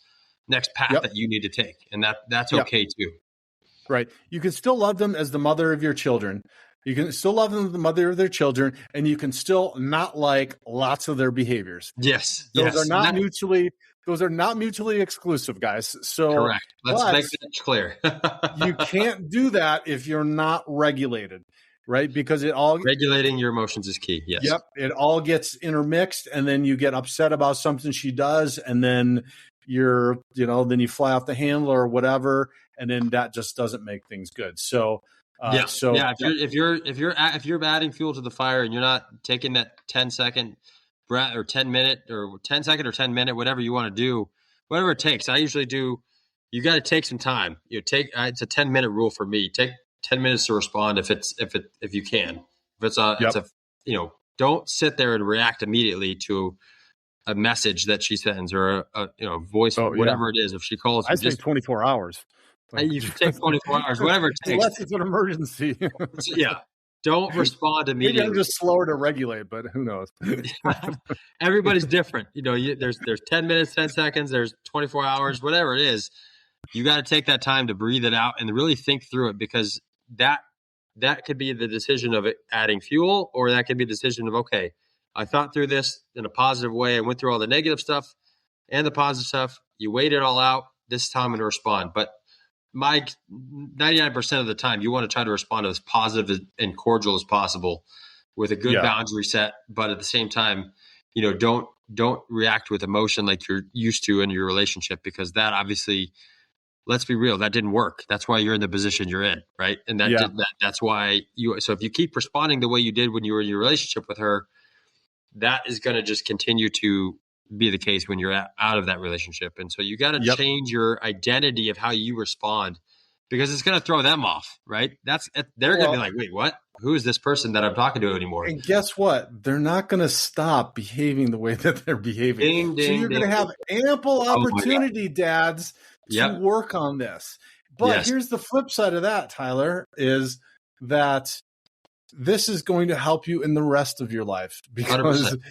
path that you need to take, and that's okay too. Right. You can still love them as the mother of your children. You can still love them as the mother of their children, and you can still not like lots of their behaviors. Yes. Those are not mutually exclusive, guys. So correct. Let's make that clear. You can't do that if you're not regulated, right? Because regulating your emotions is key. Yes. Yep. It all gets intermixed, and then you get upset about something she does, and then then you fly off the handle or whatever, and then that just doesn't make things good. So if you're adding fuel to the fire and you're not taking that 10-second breath or 10-minute or 10-second or 10-minute, whatever you want to do, whatever it takes. I usually do. You got to take some time. It's a 10-minute rule for me. Take 10 minutes to respond if you can. Don't sit there and react immediately to a message that she sends or a voice, whatever it is. If she calls, I say 24 hours. You should take 24 hours, whatever it takes. Unless it's an emergency. Don't respond immediately. Maybe I'm just slower to regulate, but who knows? Everybody's different. There's 10 minutes, 10 seconds, there's 24 hours, whatever it is. You got to take that time to breathe it out and really think through it, because that could be the decision of it adding fuel, or that could be the decision of, okay, I thought through this in a positive way. I went through all the negative stuff and the positive stuff. You weighed it all out. This is how I'm going to respond. But 99% of the time, you want to try to respond as positive and cordial as possible with a good boundary set. But at the same time, don't react with emotion like you're used to in your relationship, because that obviously, let's be real, that didn't work. That's why you're in the position you're in, right? And that's why so if you keep responding the way you did when you were in your relationship with her, that is going to just continue to be the case when you're out of that relationship. And so you got to change your identity of how you respond, because it's going to throw them off, right? They're going to be like, wait, what? Who is this person that I'm talking to anymore? And guess what? They're not going to stop behaving the way that they're behaving. So you're going to have ample opportunity, dads, to work on this. But here's the flip side of that, Tyler, is that this is going to help you in the rest of your life, because 100%.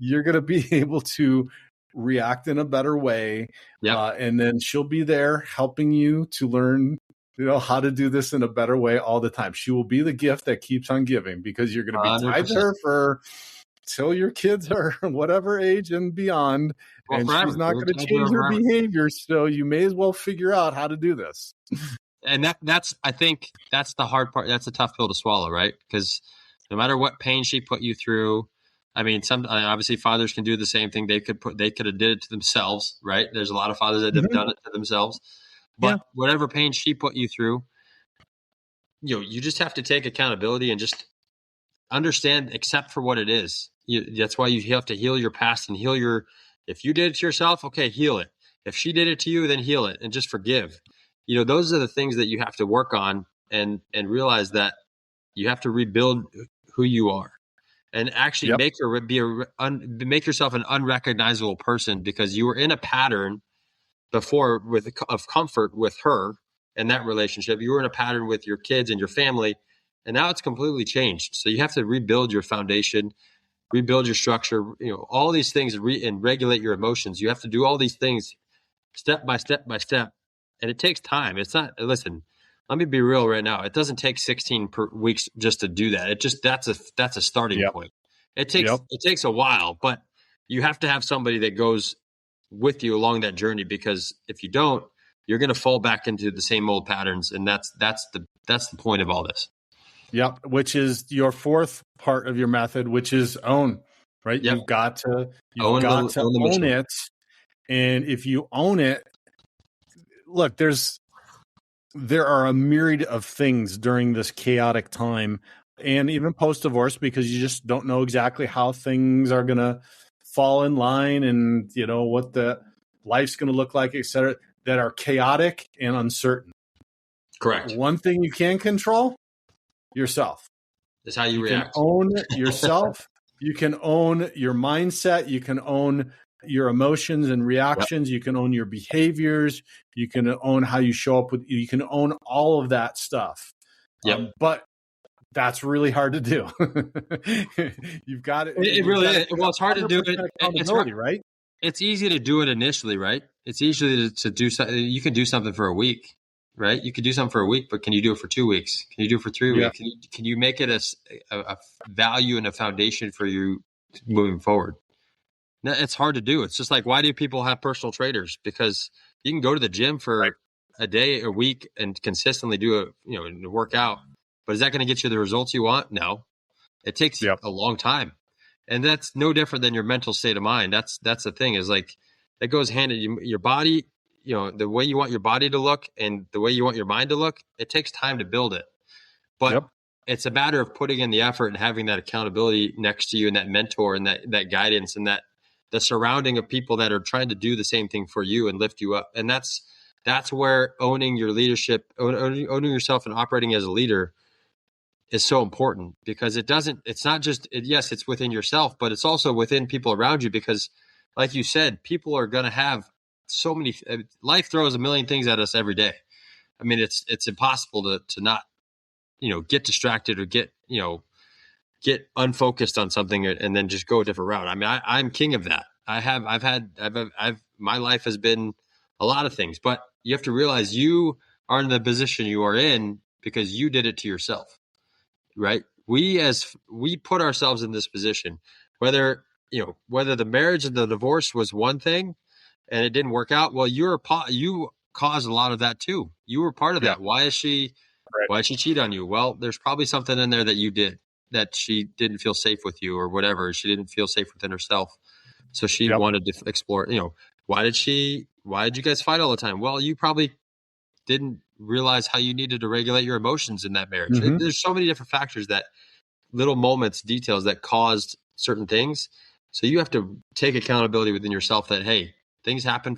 You're going to be able to react in a better way. And then she'll be there helping you to learn, how to do this in a better way all the time. She will be the gift that keeps on giving, because you're going to be tied to her for till your kids are whatever age and beyond. And she's not going to change her behavior. So you may as well figure out how to do this. And I think that's the hard part. That's a tough pill to swallow, right? Because no matter what pain she put you through, obviously fathers can do the same thing. They could have did it to themselves, right? There's a lot of fathers that have done it to themselves. But whatever pain she put you through, you just have to take accountability and just understand, accept for what it is. That's why you have to heal your past and if you did it to yourself, okay, heal it. If she did it to you, then heal it and just forgive. Those are the things that you have to work on and realize that you have to rebuild who you are. And actually make yourself an unrecognizable person, because you were in a pattern before of comfort with her and that relationship. You were in a pattern with your kids and your family, and now it's completely changed. So you have to rebuild your foundation, rebuild your structure, all these things, and regulate your emotions. You have to do all these things step by step by step, and it takes time. It's not. Listen, let me be real right now. It doesn't take 16 weeks just to do that. That's a starting point. It takes a while, but you have to have somebody that goes with you along that journey, because if you don't, you're going to fall back into the same old patterns, and that's the point of all this. Yep, which is your fourth part of your method, which is own. Right, you've got to own it, and if you own it, look, there are a myriad of things during this chaotic time, and even post-divorce, because you just don't know exactly how things are going to fall in line, and what the life's going to look like, et cetera, that are chaotic and uncertain. Correct. One thing you can control: yourself. That's how you react. Can own yourself You can own your mindset. You can own your emotions and reactions. Yep. You can own your behaviors. You can own how you show up you can own all of that stuff. Yep. But that's really hard to do. You've got it. It really is. Well, it's hard to do it. It's hard, right? It's easy to do it initially, right? It's easy to do something. You can do something for a week, right? You can do something for a week, but can you do it for 2 weeks? Can you do it for 3 weeks? Can you make it a value and a foundation for you moving forward? No, it's hard to do. It's just like, why do people have personal trainers? Because you can go to the gym for a day, a week, and consistently do a workout. But is that going to get you the results you want? No. It takes a long time. And that's no different than your mental state of mind. That's the thing, is like, that goes hand in your body, the way you want your body to look and the way you want your mind to look, it takes time to build it. But it's a matter of putting in the effort and having that accountability next to you and that mentor and that guidance and that the surrounding of people that are trying to do the same thing for you and lift you up. And that's where owning your leadership, owning yourself and operating as a leader is so important, because it's not just, yes, it's within yourself, but it's also within people around you, because like you said, people are going to have so many, life throws a million things at us every day. I mean, it's impossible to not, get distracted or get unfocused on something and then just go a different route. I mean, I'm king of that. My life has been a lot of things, but you have to realize you are in the position you are in because you did it to yourself. Right. We put ourselves in this position, whether the marriage and the divorce was one thing and it didn't work out. Well, you caused a lot of that too. You were part of that. Why did she cheat on you? Well, there's probably something in there that you did that she didn't feel safe with you or whatever. She didn't feel safe within herself. So she wanted to explore, why did you guys fight all the time? Well, you probably didn't realize how you needed to regulate your emotions in that marriage. Mm-hmm. There's so many different factors, that little moments, details that caused certain things. So you have to take accountability within yourself that, hey, things happen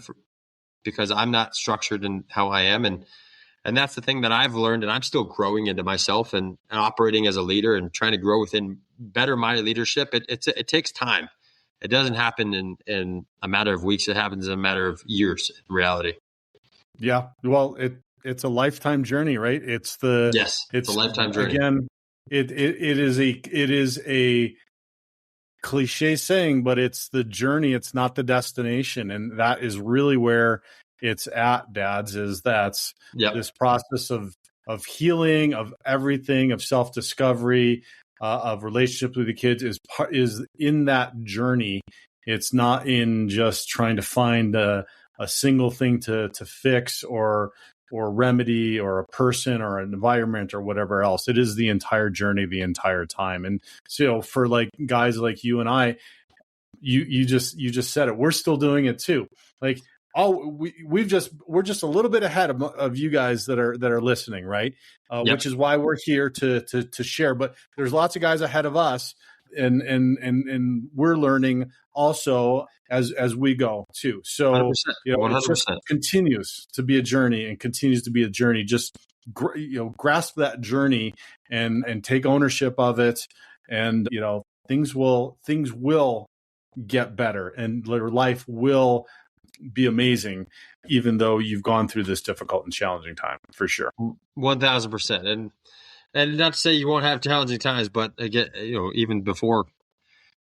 because I'm not structured in how I am. And that's the thing that I've learned, and I'm still growing into myself and operating as a leader and trying to grow within better my leadership. It takes time. It doesn't happen in a matter of weeks. It happens in a matter of years in reality. Yeah. Well, it's a lifetime journey, right? It's a lifetime journey. Again, it is a cliche saying, but it's the journey. It's not the destination. And that is really where it's at, dads, is that's this process of healing, of everything, of self-discovery, of relationships with the kids is in that journey. It's not in just trying to find a single thing to fix or remedy, or a person or an environment or whatever else. It is the entire journey, the entire time. And so for like guys like you and I, you just said it. We're still doing it too. Like, we're just a little bit ahead of you guys that are listening, right? Which is why we're here to share. But there's lots of guys ahead of us, and we're learning also as we go too. So 100%. It just continues to be a journey and continues to be a journey. Just grasp that journey and take ownership of it, and things will get better, and your life will be amazing, even though you've gone through this difficult and challenging time, for sure. 1,000%. And not to say you won't have challenging times, but again, even before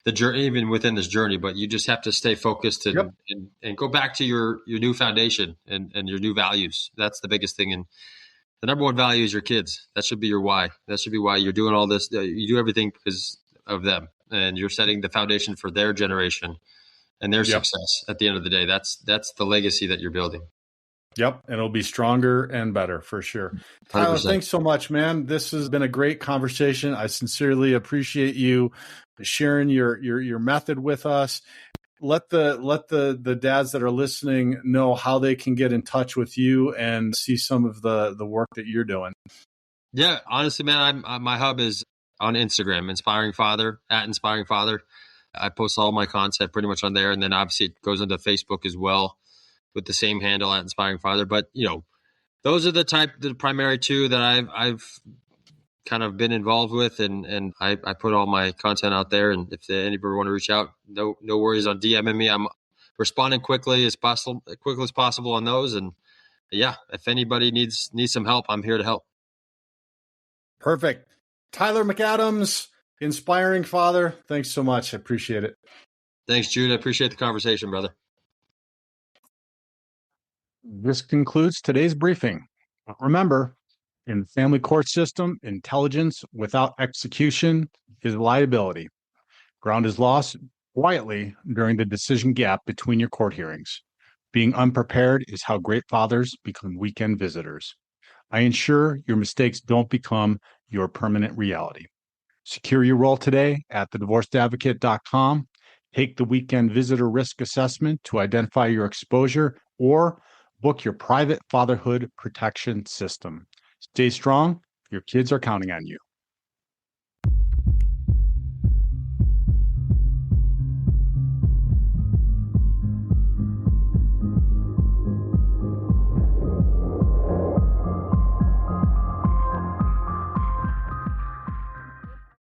the journey, even within this journey, but you just have to stay focused and go back to your new foundation and your new values. That's the biggest thing. And the number one value is your kids. That should be your why. That should be why you're doing all this. You do everything because of them, and you're setting the foundation for their generation and their success. At the end of the day, that's the legacy that you're building. Yep. And it'll be stronger and better, for sure. Tyler, 100%. Thanks so much, man. This has been a great conversation. I sincerely appreciate you sharing your method with us. Let the dads that are listening know how they can get in touch with you and see some of the work that you're doing. Yeah, honestly, man, my hub is on Instagram, Inspiring Father, @Inspiring Father. I post all my content pretty much on there, and then obviously it goes into Facebook as well with the same handle, @Inspiring Father. But those are the primary two that I've kind of been involved with, and I put all my content out there. And if anybody want to reach out, no worries on DMing me. I'm responding quickly as possible on those. And yeah, if anybody needs some help, I'm here to help. Perfect. Tyler McAdams, inspiring father. Thanks so much. I appreciate it. Thanks, Jude. I appreciate the conversation, brother. This concludes today's briefing. Remember, in the family court system, intelligence without execution is liability. Ground is lost quietly during the decision gap between your court hearings. Being unprepared is how great fathers become weekend visitors. I ensure your mistakes don't become your permanent reality. Secure your role today at thedivorcedadvocate.com. Take the weekend visitor risk assessment to identify your exposure, or book your private fatherhood protection system. Stay strong. Your kids are counting on you.